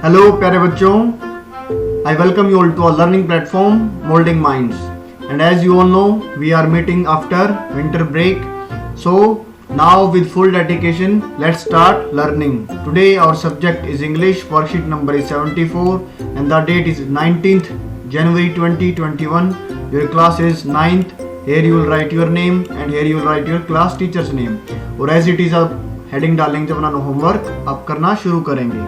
Hello प्यारे बच्चों, I welcome you all to our learning platform Molding Minds. And as you all know, we are meeting after winter break. So now with full dedication, let's start learning. Today our subject is English. Worksheet number is 74 and the date is 19th January 2021. Your class is 9th. Here you will write your name and here you will write your class teacher's name. और as it is आप heading डालेंगे जब अपना homework आप करना शुरू करेंगे।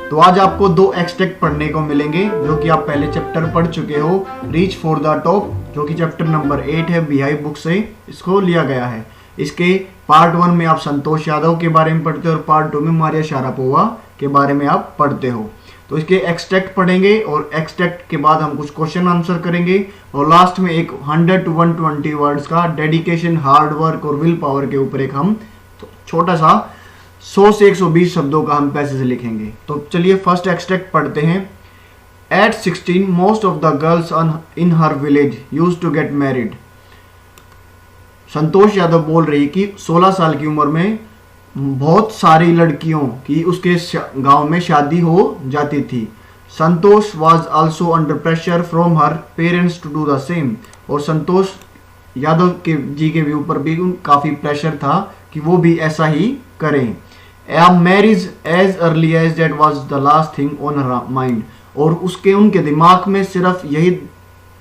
तो आज आपको दो एक्सट्रैक्ट पढ़ने को मिलेंगे जो कि आप पहले चैप्टर पढ़ चुके हो, रीच फॉर द टॉप, जो कि चैप्टर नंबर 8 है, बिहाइव बुक से इसको लिया गया है। इसके पार्ट 1 में आप संतोष यादव के बारे में पढ़ते हो और पार्ट 2 में मारिया शारापोवा के बारे में आप पढ़ते हो। तो इसके एक्सट्रैक्ट पढ़ेंगे और एक्सट्रैक्ट के बाद हम कुछ क्वेश्चन आंसर करेंगे और लास्ट में एक 100 to 120 वर्ड्स का डेडिकेशन, हार्ड वर्क और विल पावर के ऊपर एक हम छोटा सा 100 से 120 शब्दों का हम पैसे से लिखेंगे। तो चलिए फर्स्ट एक्सट्रैक्ट पढ़ते हैं। At 16 most of the girls in her village used to get married. Santosh Yadav बोल रही कि 16 साल की उम्र में बहुत सारी लड़कियों की उसके गांव में शादी हो जाती थी। संतोष was also under pressure from her parents to do the same. और संतोष यादव के जी के ऊपर भी काफी प्रेशर था कि वो भी ऐसा ही करें। Marriage age early age that was the last thing on her mind. और उनके दिमाग में सिर्फ यही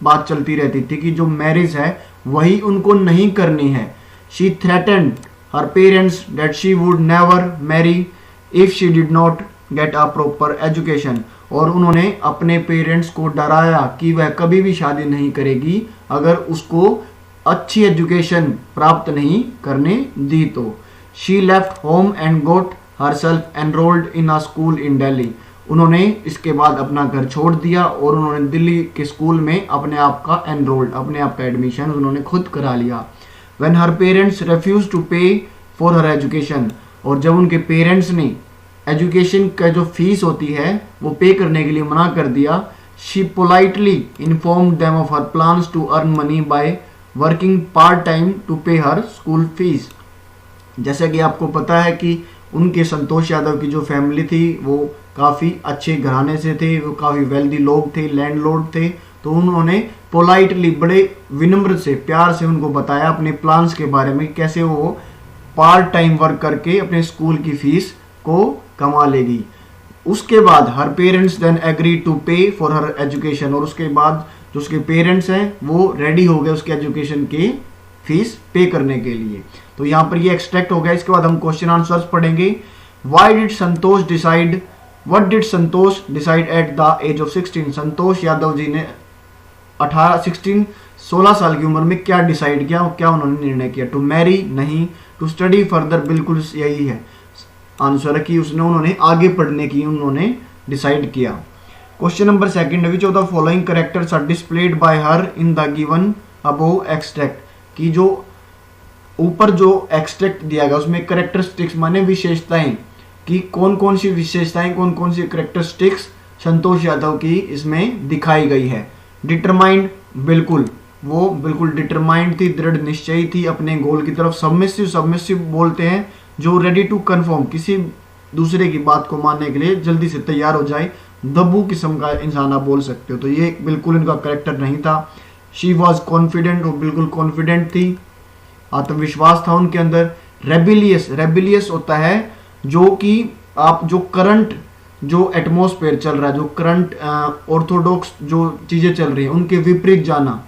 बात चलती रहती थी कि जो मैरिज है वही उनको नहीं करनी है। She threatened her parents that she would never marry if she did not get a proper education. और उन्होंने अपने पेरेंट्स को डराया कि वह कभी भी शादी नहीं करेगी अगर उसको अच्छी एजुकेशन प्राप्त नहीं करने दी तो। She left home and got herself enrolled in a school in Delhi. उन्होंने इसके बाद अपना घर छोड़ दिया और उन्होंने दिल्ली के स्कूल में अपने आप का एडमिशन उन्होंने खुद करा लिया। When her parents refuse to pay for her education. और जब उनके पेरेंट्स ने एजुकेशन का जो फीस होती है वो पे करने के लिए मना कर दिया, she politely informed them of her plans to earn money by working part time to pay her school fees. जैसा कि आपको पता है कि उनके संतोष यादव की जो फैमिली थी वो काफ़ी अच्छे घराने से थे, वो काफ़ी वेल्दी लोग थे, लैंडलॉर्ड थे। तो उन्होंने पोलाइटली बड़े विनम्र से प्यार से उनको बताया अपने प्लान्स के बारे में, कैसे वो पार्ट टाइम वर्क करके अपने स्कूल की फीस को कमा लेगी। उसके बाद हर parents then agree to pay for her education. और उसके बाद जो उसके पेरेंट्स हैं वो रेडी हो गए उसके एजुकेशन की फीस पे करने के लिए। तो यहाँ पर ये एक्सट्रैक्ट हो गया। इसके बाद हम क्वेश्चन आंसर्स पढ़ेंगे। What did Santosh decide at the age of 16। Santosh Yadav ji ने 16 साल की उम्र में क्या डिसाइड किया और क्या उन्होंने निर्णय किया। टू मैरी नहीं, टू स्टडी फर्दर बिल्कुल यही है आंसर कि उन्होंने आगे पढ़ने की उन्होंने डिसाइड किया। Question number 2, which of the following characters are displayed by her in the given above extract. कि जो ऊपर जो एक्सट्रैक्ट दिया गया उसमें कैरेक्टरिस्टिक्स माने विशेषताएं कि कौन कौन सी विशेषताएं, कौन कौन सी कैरेक्टरिस्टिक्स संतोष यादव की इसमें दिखाई गई है। डिटरमाइंड, वो बिल्कुल डिटरमाइंड थी, दृढ़ निश्चयी थी अपने गोल की तरफ। सबमिसिव बोलते हैं जो रेडी टू कन्फर्म, किसी दूसरे की बात को मानने के लिए जल्दी से तैयार हो जाए, दब्बू किस्म का इंसान आप बोल सकते हो। तो ये बिल्कुल इनका कैरेक्टर नहीं था। शी वॉज कॉन्फिडेंट, वो बिल्कुल कॉन्फिडेंट थी, आत्मविश्वास था उनके अंदर। रेबिलियस होता है जो कि आप जो करंट जो एटमॉस्फेयर चल रहा है, जो करंट ऑर्थोडॉक्स जो चीजें चल रही हैं उनके विपरीत जाना,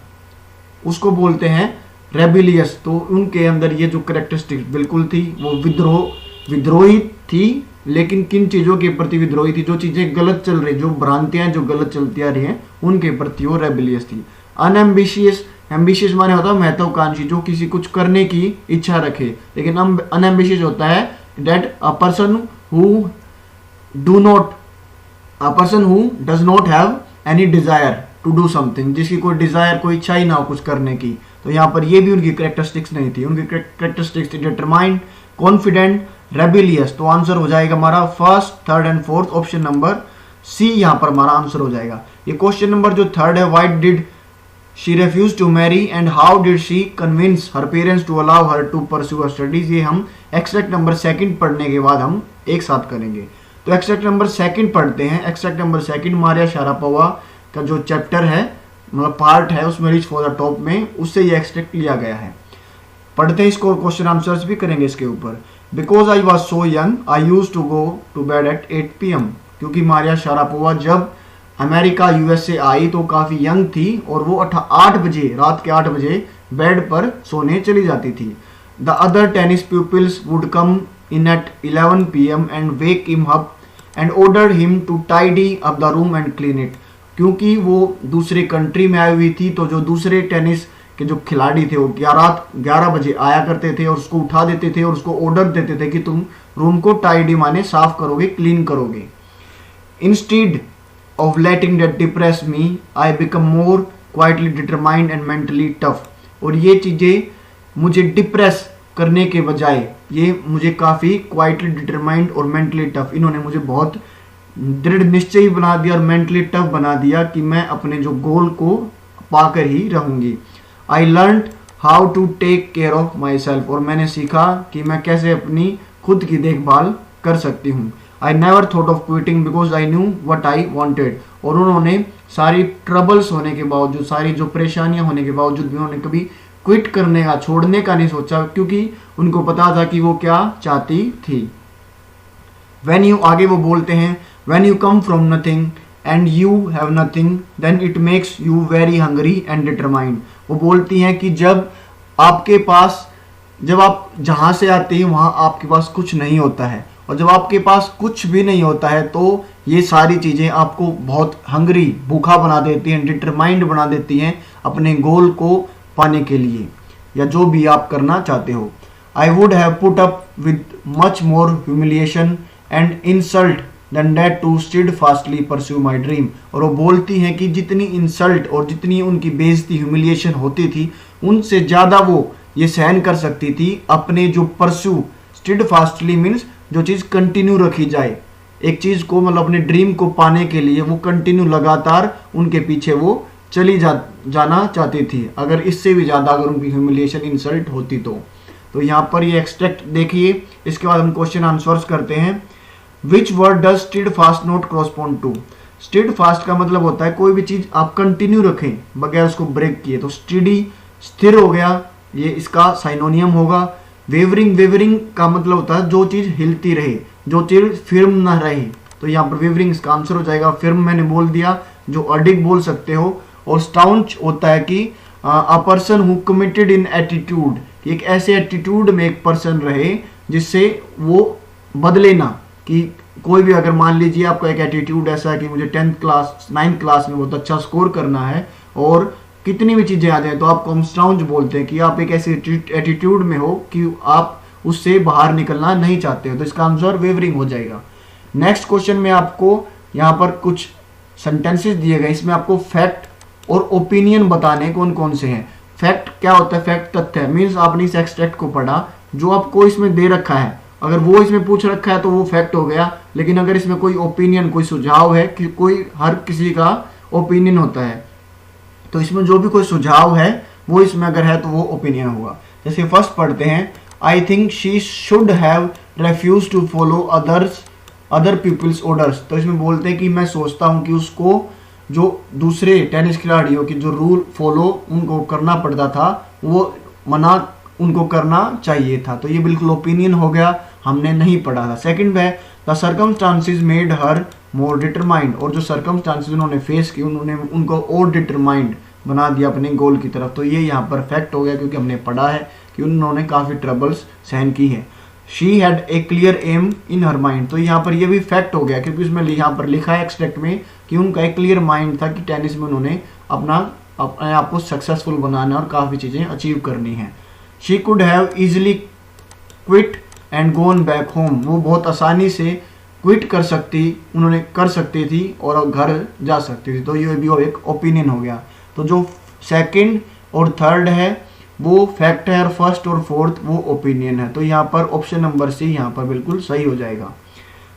उसको बोलते हैं रेबिलियस। तो उनके अंदर ये जो कैरेक्टरिस्टिक्स बिल्कुल थी। वो विद्रोही थी, लेकिन किन चीजों के प्रति विद्रोही थी? जो चीजें गलत चल रही, जो भ्रांतियां जो गलत चलती आ रही हैं उनके प्रति वो रेबिलियस थी। एम्बिशियस माने होता है महत्वाकांक्षी, जो किसी कुछ करने की इच्छा रखे। लेकिन अनएम्बिशियस होता है that a person who does not have any desire to do something, जिसकी कोई डिजायर, कोई इच्छा ही ना हो कुछ करने की। तो यहाँ पर ये भी उनकी कैरेक्टरिस्टिक्स नहीं थी। उनकी कैरेक्टरिस्टिक्स थी डिटरमाइंड, कॉन्फिडेंट, रेबिलियस। तो आंसर हो जाएगा हमारा 1st, 3rd and 4th, option number C यहाँ पर हमारा आंसर हो जाएगा। ये क्वेश्चन नंबर जो 3rd है, why did she refused to marry and how did she convince her parents to allow her to pursue her studies, ये हम एक्सट्रैक्ट नंबर 2 पढ़ने के बाद हम एक साथ करेंगे। तो एक्सट्रैक्ट नंबर सेकंड पढ़ते हैं। Extract number second Maria Sharapova का जो चैप्टर है, मतलब पार्ट है उसमें, रीच फॉर द टॉप में, उससे ये एक्सट्रैक्ट लिया गया है। पढ़ते हैं इसको, क्वेश्चन आंसर्स भी करेंगे इसके ऊपर। Because I was so young I use to go to bed at 8 PM। क्योंकि मारिया शारापोवा जब अमेरिका US से आई तो काफ़ी यंग थी और वो 8 बजे, रात के 8 बजे बेड पर सोने चली जाती थी। The other tennis pupils would come in at 11 PM and wake him up and order him to tidy up the room and clean it. क्योंकि वो दूसरे कंट्री में आई हुई थी तो जो दूसरे टेनिस के जो खिलाड़ी थे वो रात 11 बजे आया करते थे और उसको उठा देते थे और उसको ऑर्डर देते थे कि तुम रूम को टाइडी माने साफ करोगे, क्लीन करोगे। Instead of letting that depress me, I become more quietly determined and mentally tough। और ये चीज़ें मुझे डिप्रेस करने के बजाय ये मुझे काफ़ी क्वाइटली डिटरमाइंड और मेंटली टफ, इन्होंने मुझे बहुत दृढ़ निश्चयी बना दिया और मेंटली टफ बना दिया कि मैं अपने जो गोल को पाकर ही रहूँगी। I learn how to take care of myself. और मैंने सीखा कि मैं कैसे अपनी खुद की देखभाल कर सकती हूँ। I never thought of quitting because I knew what I wanted. और उन्होंने सारी ट्रबल्स होने के बावजूद, सारी जो परेशानियां होने के बावजूद भी उन्होंने कभी क्विट करने का, छोड़ने का नहीं सोचा, क्योंकि उनको पता था कि वो क्या चाहती थी। When you, आगे वो बोलते हैं, when you come from nothing and you have nothing then it makes you very hungry and determined। वो बोलती हैं कि जब आप जहाँ से आते हैं वहाँ आपके पास कुछ नहीं होता है और जब आपके पास कुछ भी नहीं होता है तो ये सारी चीज़ें आपको बहुत हंग्री, भूखा बना देती हैं, डिटरमाइंड बना देती हैं अपने गोल को पाने के लिए या जो भी आप करना चाहते हो। I would have put up with much more humiliation and insult then that to steadfastly pursue my dream. और वो बोलती हैं कि जितनी इंसल्ट और जितनी उनकी बेइज्जती, ह्यूमिलिएशन होती थी, उनसे ज़्यादा वो ये सहन कर सकती थी अपने जो परस्यू, स्टेडफास्टली मीन्स जो चीज़ कंटिन्यू रखी जाए, एक चीज़ को मतलब अपने ड्रीम को पाने के लिए वो कंटिन्यू लगातार उनके पीछे वो चली जाना चाहती थी, अगर इससे भी ज़्यादा अगर उनकी ह्यूमिलिएशन, इंसल्ट होती तो यहाँ पर ये एक्सट्रैक्ट देखिए। इसके बाद हम क्वेश्चन आंसर्स करते हैं। Which word does steadfast not correspond to. Steadfast का मतलब होता है कोई भी चीज़ आप कंटिन्यू रखें बगैर उसको ब्रेक किए, तो स्टेडी स्थिर हो गया, ये इसका साइनोनियम होगा। वेवरिंग, वेवरिंग का मतलब होता है जो चीज़ हिलती रहे, जो चीज़ फिर्म ना रहे, तो यहाँ पर वेवरिंग इसका आंसर हो जाएगा। फिर्म मैंने बोल दिया, जो अडिग बोल सकते हो। और स्टाउंच होता है कि अ person who committed in attitude, एक ऐसे एटीट्यूड में एक पर्सन रहे जिससे वो बदले ना, कि कोई भी अगर मान लीजिए आपका एक एटीट्यूड ऐसा है कि मुझे 10th क्लास 9th क्लास में बहुत अच्छा स्कोर करना है और कितनी भी चीज़ें आ जाए तो आपको हम स्टाउंच बोलते हैं कि आप एक ऐसे एटीट्यूड में हो कि आप उससे बाहर निकलना नहीं चाहते हो, तो इसका आंसर वेवरिंग हो जाएगा। नेक्स्ट क्वेश्चन में आपको यहाँ पर कुछ सेंटेंसेस दिए गए, इसमें आपको फैक्ट और ओपिनियन बताने कौन कौन से हैं। फैक्ट क्या होता है? फैक्ट तथ्य, मीन्स आपने इस एक्सट्रैक्ट को पढ़ा, जो आपको इसमें दे रखा है अगर वो इसमें पूछ रखा है तो वो फैक्ट हो गया। लेकिन अगर इसमें कोई ओपिनियन, कोई सुझाव है कि कोई, हर किसी का ओपिनियन होता है, तो इसमें जो भी कोई सुझाव है वो इसमें अगर है तो वो ओपिनियन होगा। जैसे फर्स्ट पढ़ते हैं, I think she should have refuse to follow other people's orders. तो इसमें बोलते हैं कि मैं सोचता हूँ कि उसको जो दूसरे टेनिस खिलाड़ियों की जो रूल फॉलो उनको करना पड़ता था वो मना उनको करना चाहिए था। तो ये बिल्कुल ओपिनियन हो गया, हमने नहीं पढ़ा था। सेकंड है, the circumstances made her more determined. और जो सर्कमस्टांसेस उन्होंने फेस की उन्होंने उनको और डिटरमाइंड बना दिया अपने गोल की तरफ। तो ये यहाँ पर फैक्ट हो गया क्योंकि हमने पढ़ा है कि उन्होंने काफ़ी ट्रबल्स सहन की है। She had a clear aim in her mind. तो यहाँ पर ये भी फैक्ट हो गया क्योंकि उसमें यहाँ पर लिखा है एक्सट्रैक्ट में कि उनका एक क्लियर माइंड था कि टेनिस में उन्होंने अपने आप को सक्सेसफुल बनाना और काफ़ी चीज़ें अचीव करनी है। She could have easily quit and gone back home. वो बहुत आसानी से क्विट कर सकती थी और घर जा सकती थी। तो ये भी एक ओपिनियन हो गया। तो जो सेकंड और थर्ड है वो फैक्ट है और फर्स्ट और फोर्थ वो ओपिनियन है। तो यहाँ पर ऑप्शन नंबर सी यहाँ पर बिल्कुल सही हो जाएगा।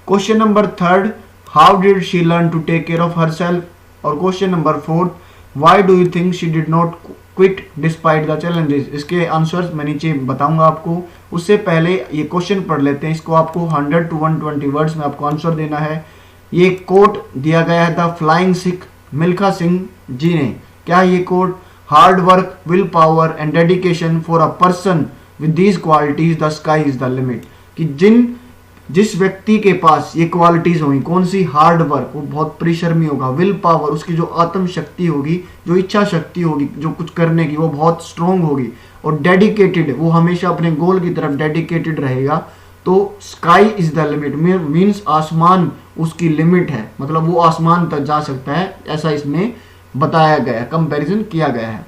Question number third, how did she learn to take care of herself. और question number fourth, why do you think she did not quit despite the challenges. इसके आंसर्स मैं नीचे बताऊंगा आपको। उससे पहले ये क्वेश्चन पढ़ लेते हैं। इसको आपको 100 to 120 वर्ड्स में आपको आंसर देना है। ये कोट दिया गया है द फ्लाइंग सिख मिल्खा सिंह जी ने। क्या ये quote? Hard work, will power and dedication for a person with these qualities the sky is the limit. कि जिस व्यक्ति के पास ये क्वालिटीज होंगी, कौन सी? हार्ड वर्क, वो बहुत परिश्रमी होगा। विल पावर, उसकी जो आत्म शक्ति होगी, जो इच्छा शक्ति होगी जो कुछ करने की, वो बहुत स्ट्रोंग होगी। और डेडिकेटेड, वो हमेशा अपने गोल की तरफ डेडिकेटेड रहेगा। तो sky is the limit means आसमान उसकी लिमिट है, मतलब वो आसमान तक जा सकता है, ऐसा इसमें बताया गया है, कंपैरिजन किया गया है।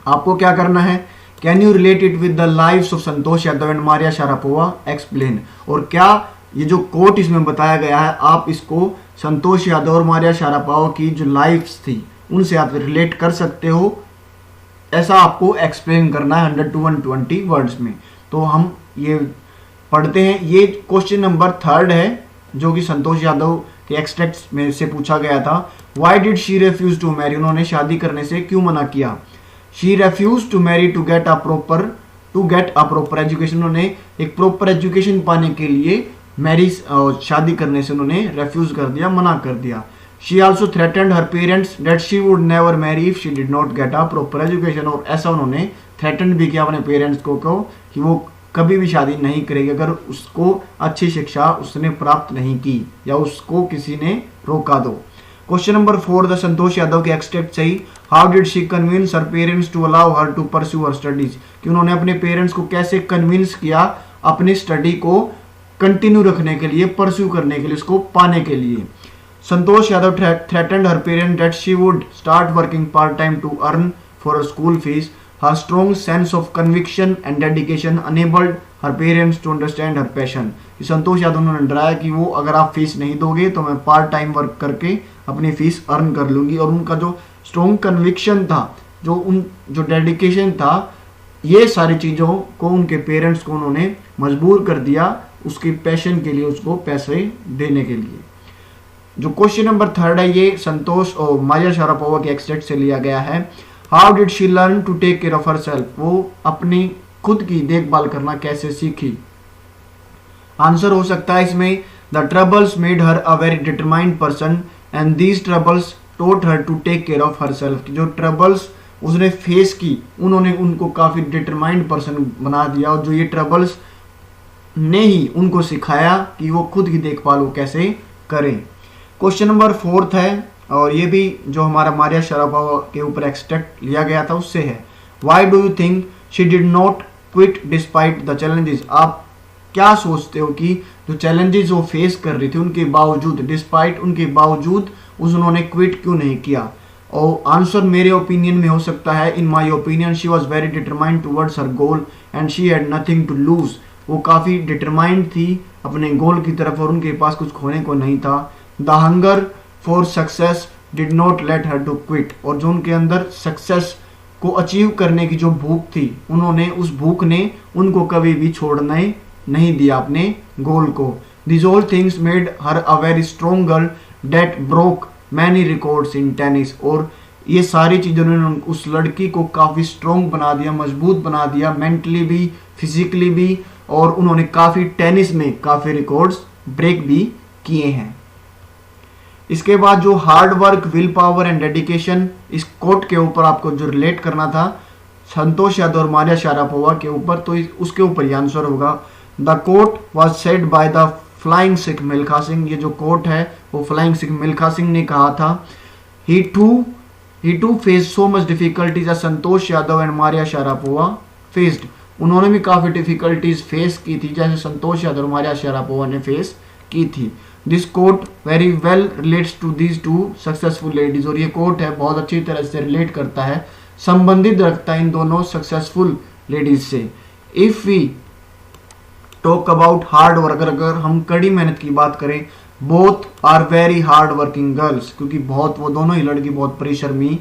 आपको क्या करना है? Can you relate it with the lives of Santosh Yadav and Maria Sharapova? Explain. और क्या ये जो कोट इसमें बताया गया है, आप इसको संतोष यादव और मारिया शारापोवा की जो लाइफ्स थी उनसे आप रिलेट कर सकते हो, ऐसा आपको एक्सप्लेन करना है 100 to 120 वर्ड्स में। तो हम ये पढ़ते हैं। ये क्वेश्चन नंबर 3 है जो कि संतोष यादव के एक्सट्रैक्ट्स में से पूछा गया था। Why did she refuse to marry? उन्होंने शादी करने से क्यों मना किया? She refuse to marry to get a proper education. उन्होंने एक प्रॉपर एजुकेशन पाने के लिए शादी करने से उन्होंने रेफ्यूज कर दिया, मना कर दिया। She also threatened her parents that she would never marry if she did not get a proper education. और ऐसा उन्होंने थ्रेटेंड भी किया अपने पेरेंट्स को कि वो कभी भी शादी नहीं करेगी अगर उसको अच्छी शिक्षा उसने प्राप्त नहीं की या उसको किसी ने रोका दो। Question number 4 the Santosh Yadav के एक्सट्रैक्ट सही। How did she convince her parents to allow her to pursue her studies? कि उन्होंने अपने पेरेंट्स को कैसे कन्विंस किया अपनी स्टडी को कंटिन्यू रखने के लिए, परस्यू करने के लिए, उसको पाने के लिए। Santosh Yadav threatened her parent that she would start working part time to earn for school fees. Her strong sense of conviction and dedication enabled her parents to understand her passion। Santosh Yadav ने डराया कि वो अगर आप फीस नहीं दोगे तो मैं पार्ट टाइम वर्क करके अपनी फीस अर्न कर लूंगी। और उनका जो स्ट्रॉन्ग कन्विक्शन था, जो डेडिकेशन था, ये सारी चीज़ों को उनके पेरेंट्स को उन्होंने मजबूर कर दिया उसके पैशन के लिए, उसको पैसे देने के लिए। जो क्वेश्चन नंबर 3 है ये संतोष और मारिया शारापोवा के एक्सट्रैक्ट से लिया गया है। How did she learn to take care of herself? वो अपनी खुद की देखभाल करना कैसे सीखी? आंसर हो सकता है इसमें the troubles made her a very determined person and these troubles taught her to take care of herself. जो ट्रबल्स उसने फेस की उन्होंने उनको काफी डिटरमाइंड पर्सन बना दिया, और जो ये ट्रबल्स ने ही उनको सिखाया कि वो खुद की देखभाल वो कैसे करें। क्वेश्चन नंबर 4 है और ये भी जो हमारा मारिया शारापोवा के ऊपर एक्सट्रैक्ट लिया गया था उससे है। Why do you think she did not quit despite the challenges? आप क्या सोचते हो कि जो चैलेंजेस वो फेस कर रही थी उनके बावजूद, डिस्पाइट उनके बावजूद उन्होंने क्विट क्यों नहीं किया? और आंसर मेरे ओपिनियन में हो सकता है, in my opinion she was very determined towards her goal and she had nothing to lose. वो काफ़ी डिटरमाइंड थी अपने गोल की तरफ और उनके पास कुछ खोने को नहीं था। The hunger for success did not let her to quit. और जो उनके अंदर सक्सेस को अचीव करने की जो भूख थी, उन्होंने उस भूख ने उनको कभी भी छोड़ने नहीं दिया अपने गोल को। This all things made her a very strong girl that broke many records in tennis. और ये सारी चीज़ों ने उस लड़की को काफ़ी स्ट्रॉन्ग बना दिया, मजबूत बना दिया, मेंटली भी, फिजिकली भी। और उन्होंने काफ़ी टेनिस में काफ़ी रिकॉर्ड्स ब्रेक भी किए हैं। इसके बाद जो hard work, will power and dedication, इस कोट के ऊपर आपको जो रिलेट करना था संतोष यादव और मारिया शारापोवा के ऊपर, तो उसके ऊपर ही आंसर होगा। The coat was said by the flying Sikh Milkha Singh. ये जो कोट है वो फ्लाइंग सिख मिल्खा सिंह ने कहा था। He to face so much difficulties as Santosh Yadav and Maria Sharapova faced. उन्होंने भी काफ़ी डिफिकल्टीज फेस की थी जैसे संतोष यादव और मारिया शारापोवा ने फेस की थी। This quote very well relates to these two successful ladies. और ये कोट है बहुत अच्छी तरह से रिलेट करता है, संबंधित रखता है इन दोनों सक्सेसफुल लेडीज से। If we talk about hard work, अगर हम कड़ी मेहनत की बात करें, both are very hard working girls, क्योंकि वो दोनों ही लड़की बहुत परिश्रमी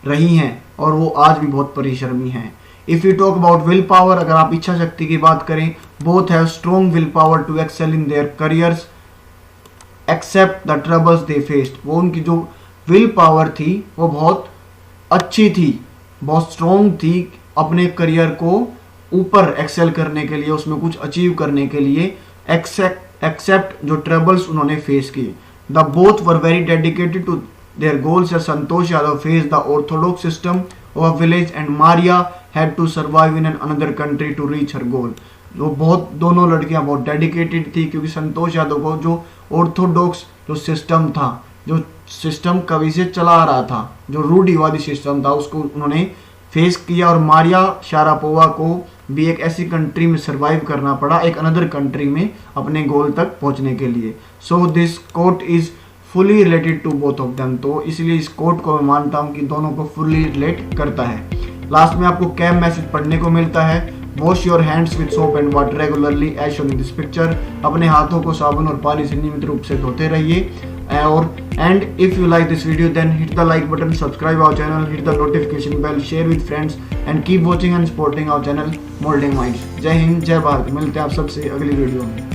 रही हैं और वो आज भी बहुत परिश्रमी हैं। If you talk about will power, अगर आप इच्छा शक्ति की बात करें, both have strong will power to excel in their careers except the troubles they faced. वो उनकी जो विल पावर थी वो बहुत अच्छी थी, बहुत स्ट्रॉन्ग थी अपने करियर को ऊपर एक्सेल करने के लिए, उसमें कुछ अचीव करने के लिए, एक्सेप्ट जो ट्रबल्स उन्होंने फेस किए। The both were very dedicated to their goals. Santosh Yadav face the orthodox system of village and Maria had to survive in an another country to reach her goal. जो बहुत दोनों लड़कियां बहुत डेडिकेटेड थी, क्योंकि संतोष यादव को जो ऑर्थोडॉक्स जो सिस्टम था, जो सिस्टम कभी से चला आ रहा था, जो रूढ़िवादी सिस्टम था, उसको उन्होंने फेस किया। और मारिया शारापोवा को भी एक ऐसी कंट्री में सरवाइव करना पड़ा, एक अनदर कंट्री में अपने गोल तक पहुंचने के लिए। So this quote is fully related to both of them. तो इसलिए इस कोट को मैं मानता हूं कि दोनों को फुली रिलेट करता है। लास्ट में आपको कैम मैसेज पढ़ने को मिलता है, wash your hands with soap and water regularly as shown in this picture. अपने हाथों को साबुन और पानी से नियमित रूप से धोते रहिए। और and if you like this video then hit the like button, subscribe our channel, hit the notification bell, share with friends and keep watching and supporting our channel molding minds. Jai Hind, जय भारत। मिलते हैं आप सबसे अगली वीडियो में।